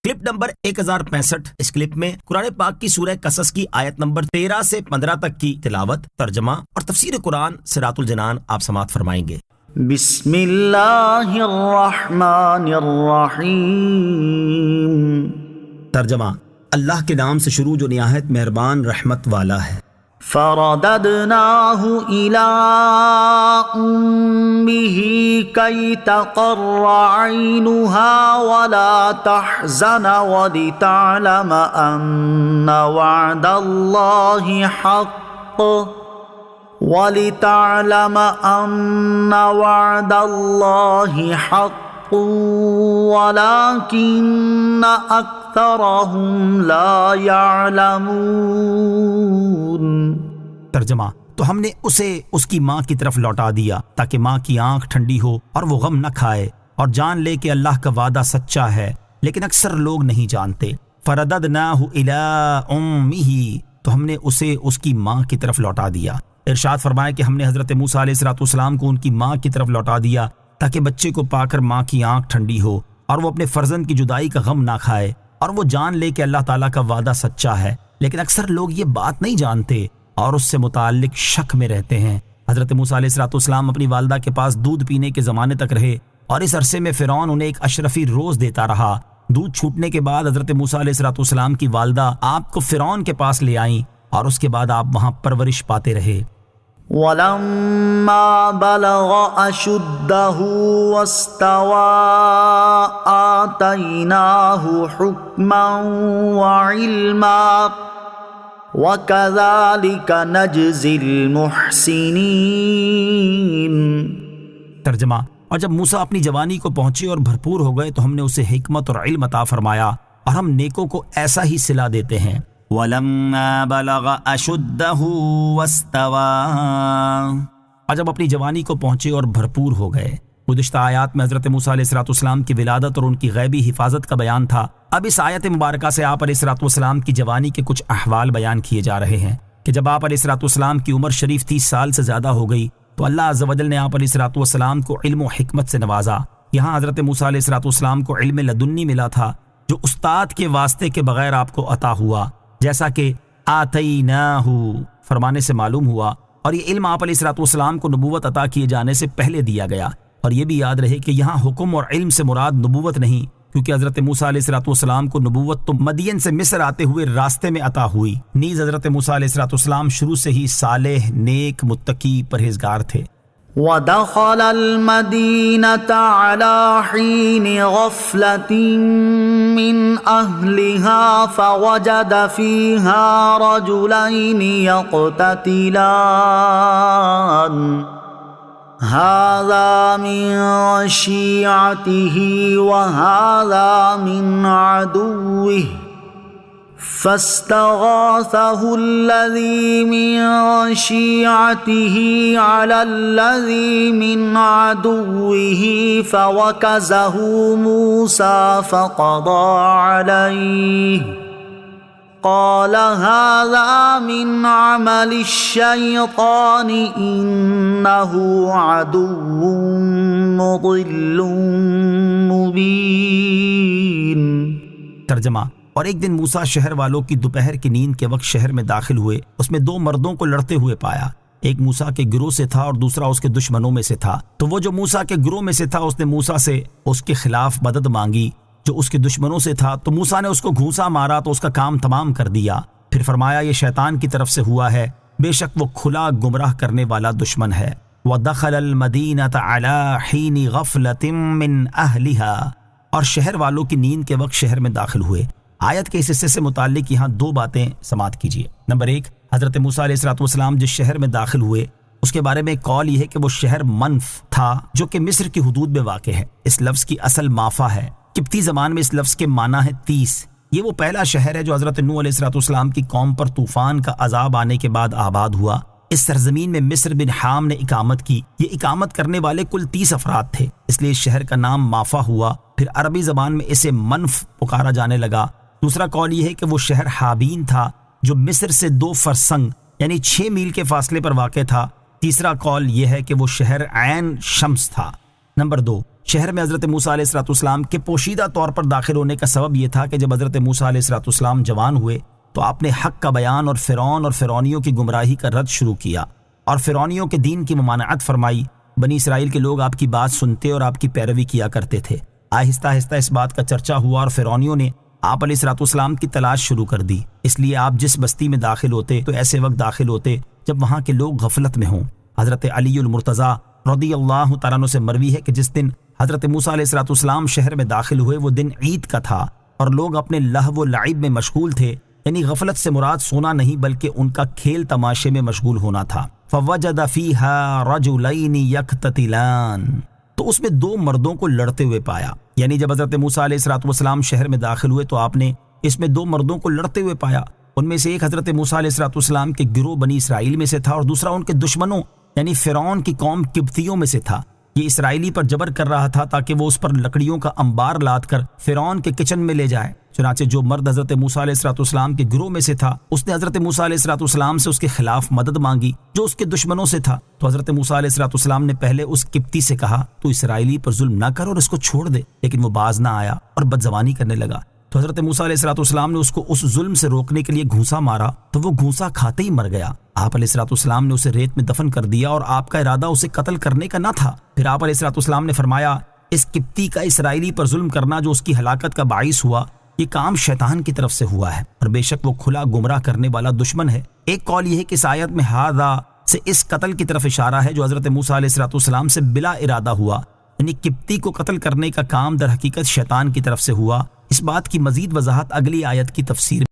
Clip number 1065۔ اس clip میں قرآن پاک کی سورہ قصص کی آیت نمبر 13 سے 15 تک کی تلاوت، ترجمہ اور تفسیر قرآن صراط الجنان آپ سماعت فرمائیں گے۔ بسم اللہ الرحمن الرحیم۔ ترجمہ، اللہ کے نام سے شروع جو نہایت مہربان رحمت والا ہے۔ فرددناہ الی امہ کی تقر عینها ولا تحزن ولتعلم ان وعد اللہ حق وَلِتَعْلَمَ أَنَّ وَعْدَ اللَّهِ حَقٌّ وَلَكِنَّ أَكْثَرَهُمْ لَا يَعْلَمُونَ۔ ترجمہ، تو ہم نے اسے اس کی ماں کی طرف لوٹا دیا تاکہ ماں کی آنکھ ٹھنڈی ہو اور وہ غم نہ کھائے اور جان لے کہ اللہ کا وعدہ سچا ہے، لیکن اکثر لوگ نہیں جانتے۔ فَرَدَدْنَاهُ إِلَىٰ أُمِّهِ، تو ہم نے اسے اس کی ماں کی طرف لوٹا دیا۔ ارشاد فرمائے کہ ہم نے حضرت موسیٰ علیہ السلام کو ان کی ماں کی طرف لوٹا دیا تاکہ بچے کو پا کر ماں کی آنکھ ٹھنڈی ہو اور وہ اپنے فرزند کی جدائی کا غم نہ کھائے اور وہ جان لے کہ اللہ تعالیٰ کا وعدہ سچا ہے، لیکن اکثر لوگ یہ بات نہیں جانتے اور اس سے متعلق شک میں رہتے ہیں۔ حضرت موسیٰ علیہ السلام اپنی والدہ کے پاس دودھ پینے کے زمانے تک رہے اور اس عرصے میں فرعون انہیں ایک اشرفی روز دیتا رہا۔ دودھ چھوٹنے کے بعد حضرت موسیٰ علیہ السلام کی والدہ آپ کو فرعون کے پاس لے آئیں اور اس کے بعد آپ وہاں پرورش پاتے رہے۔ وَلَمَّا بَلَغَ أَشُدَّهُ وَاسْتَوَىٰ آتَيْنَاهُ حُكْمًا وَعِلْمًا وَكَذَٰلِكَ نَجْزِي الْمُحْسِنِينَ۔ ترجمہ، اور جب موسیٰ اپنی جوانی کو پہنچے اور بھرپور ہو گئے تو ہم نے اسے حکمت اور علم عطا فرمایا اور ہم نیکوں کو ایسا ہی صلہ دیتے ہیں۔ وَلَمَّا بَلَغَ أَشُدَّهُ وَاسْتَوَىٰ، اور جب اپنی جوانی کو پہنچے اور بھرپور ہو گئے۔ گزشتہ آیات میں حضرت موسیٰ علیہ السلام کی ولادت اور ان کی غیبی حفاظت کا بیان تھا۔ اب اس آیت مبارکہ سے آپ علیہ السلام کی جوانی کے کچھ احوال بیان کیے جا رہے ہیں کہ جب آپ علیہ السلام کی عمر شریف 30 سال سے زیادہ ہو گئی تو اللہ عز و جل نے آپ علیہ السلام کو علم و حکمت سے نوازا۔ یہاں حضرت موسیٰ علیہ السلام کو علم لدنی ملا تھا جو استاد کے واسطے کے بغیر آپ کو عطا ہوا، جیسا کہ آتیناہ فرمانے سے معلوم ہوا، اور یہ علم آپ علیہ السلام کو نبوت عطا کیے جانے سے پہلے دیا گیا۔ اور یہ بھی یاد رہے کہ یہاں حکم اور علم سے مراد نبوت نہیں، کیونکہ حضرت موسیٰ علیہ السلام کو نبوت تو مدین سے مصر آتے ہوئے راستے میں عطا ہوئی۔ نیز حضرت موسیٰ علیہ السلام شروع سے ہی صالح، نیک، متقی، پرہیزگار تھے۔ وَدَخَلَ الْمَدِينَةَ عَلَىٰ حِينِ غَفْلَةٍ مِّنْ أَهْلِهَا فَوَجَدَ فِيهَا رَجُلَيْنِ يَقْتَتِلَانِ هَٰذَا مِن شِيعَتِهِ وَهَٰذَا مِنْ عَدُوِّهِ فاستغاثه الذي من شيعته على الذي من عدوه فوكزه موسى فقضى عليه قال هذا من عمل الشيطان إنه عدو مضل مبين۔ ترجمہ، اور ایک دن موسیٰ شہر والوں کی دوپہر کی نیند کے وقت شہر میں داخل ہوئے، اس میں 2 مردوں کو لڑتے ہوئے پایا، ایک موسیٰ کے گروہ سے تھا اور دوسرا اس کے دشمنوں میں سے تھا۔ تو وہ جو موسیٰ کے گروہ میں سے تھا اس نے موسیٰ سے اس کے خلاف مدد مانگی، جو اس کے دشمنوں سے تھا تو موسیٰ نے اس کو گھونسا مارا تو اس کا کام تمام کر دیا۔ پھر فرمایا یہ شیطان کی طرف سے ہوا ہے، بے شک وہ کھلا گمراہ کرنے والا دشمن ہے۔ وَدَخَلَ الْمَدِينَةَ عَلَىٰ حِينِ غَفْلَةٍ مِّنْ أَهْلِهَا، اور شہر والوں کی نیند کے وقت شہر میں داخل ہوئے۔ آیت کے اس حصے سے متعلق یہاں 2 باتیں سماعت کیجیے۔ نمبر 1، حضرت موسیٰ علیہ السلام جس شہر میں داخل ہوئے اس کے بارے میں ایک قول یہ ہے کہ وہ شہر منف تھا جو کہ مصر کی حدود میں واقع ہے۔ اس لفظ کی اصل مافا ہے، قبطی زبان میں اس لفظ کے معنی ہے 30۔ یہ وہ پہلا شہر ہے جو حضرت نوح علیہ السلام کی قوم پر طوفان کا عذاب آنے کے بعد آباد ہوا۔ اس سرزمین میں مصر بن حام نے اقامت کی۔ یہ اقامت کرنے والے کل 30 افراد تھے، اس لیے اس شہر کا نام مافا ہوا۔ پھر عربی زبان میں اسے منف پکارا جانے لگا۔ دوسرا قول یہ ہے کہ وہ شہر حابین تھا جو مصر سے 2 فرسنگ یعنی 6 میل کے فاصلے پر واقع تھا۔ تیسرا قول یہ ہے کہ وہ شہر عین شمس تھا۔ نمبر 2، شہر میں حضرت موسیٰ علیہ السلام کے پوشیدہ طور پر داخل ہونے کا سبب یہ تھا کہ جب حضرت موسیٰ علیہ السلام جوان ہوئے تو آپ نے حق کا بیان اور فرعون اور فرعونیوں کی گمراہی کا رد شروع کیا اور فرعونیوں کے دین کی ممانعت فرمائی۔ بنی اسرائیل کے لوگ آپ کی بات سنتے اور آپ کی پیروی کیا کرتے تھے۔ آہستہ آہستہ اس بات کا چرچا ہوا اور فرعونیوں نے آپ علیہ السلام کی تلاش شروع کر دی۔ اس لیے آپ جس بستی میں داخل ہوتے تو ایسے وقت داخل ہوتے جب وہاں کے لوگ غفلت میں ہوں۔ حضرت علی المرتضیٰ رضی اللہ تعالیٰ عنہ سے مروی ہے کہ جس دن حضرت موسیٰ علیہ السلام شہر میں داخل ہوئے وہ دن عید کا تھا اور لوگ اپنے لہو و لعب میں مشغول تھے، یعنی غفلت سے مراد سونا نہیں بلکہ ان کا کھیل تماشے میں مشغول ہونا تھا۔ فوجد فیہا رجلین یقتتلان، تو اس میں 2 مردوں کو لڑتے ہوئے پایا، یعنی جب حضرت موسیٰ علیہ السلام شہر میں داخل ہوئے تو آپ نے اس میں 2 مردوں کو لڑتے ہوئے پایا۔ ان میں سے ایک حضرت موسیٰ علیہ السلام کے گروہ بنی اسرائیل میں سے تھا اور دوسرا ان کے دشمنوں یعنی فرعون کی قوم قبطیوں میں سے تھا۔ یہ اسرائیلی پر جبر کر رہا تھا تاکہ وہ اس پر لکڑیوں کا انبار لاد کر فرعون کے کچن میں لے جائے۔ چنانچہ جو مرد حضرت موسیٰ علیہ السلام کے گروہ میں سے تھا اس نے حضرت موسیٰ علیہ السلام سے اس کے خلاف مدد مانگی جو اس کے دشمنوں سے تھا، تو حضرت موسیٰ علیہ السلام نے پہلے اس قبطی سے کہا تو اسرائیلی پر ظلم نہ کر اور اس کو چھوڑ دے، لیکن وہ باز نہ آیا اور بدزبانی کرنے لگا۔ تو حضرت موسیٰ علیہ السلام نے اس کو اس ظلم سے روکنے کے لیے گھونسا مارا تو وہ گھونسا کھاتے ہی مر گیا۔ آپ علیہ السلام نے اسے ریت میں دفن کر دیا اور آپ کا ارادہ اسے قتل کرنے کا نہ تھا۔ پھر آپ علیہ السلام نے فرمایا اس قبطی کا اسرائیلی پر ظلم کرنا جو اس کی ہلاکت کا باعث ہوا، یہ کام شیطان کی طرف سے ہوا ہے اور بے شک وہ کھلا گمراہ کرنے والا دشمن ہے۔ ایک قول یہ ہے کہ اس آیت میں ہذا سے اس قتل کی طرف اشارہ ہے جو حضرت موسیٰ علیہ السلام سے بلا ارادہ ہوا، یعنی قبطی کو قتل کرنے کا کام در حقیقت شیطان کی طرف سے ہوا۔ اس بات کی مزید وضاحت اگلی آیت کی تفسیر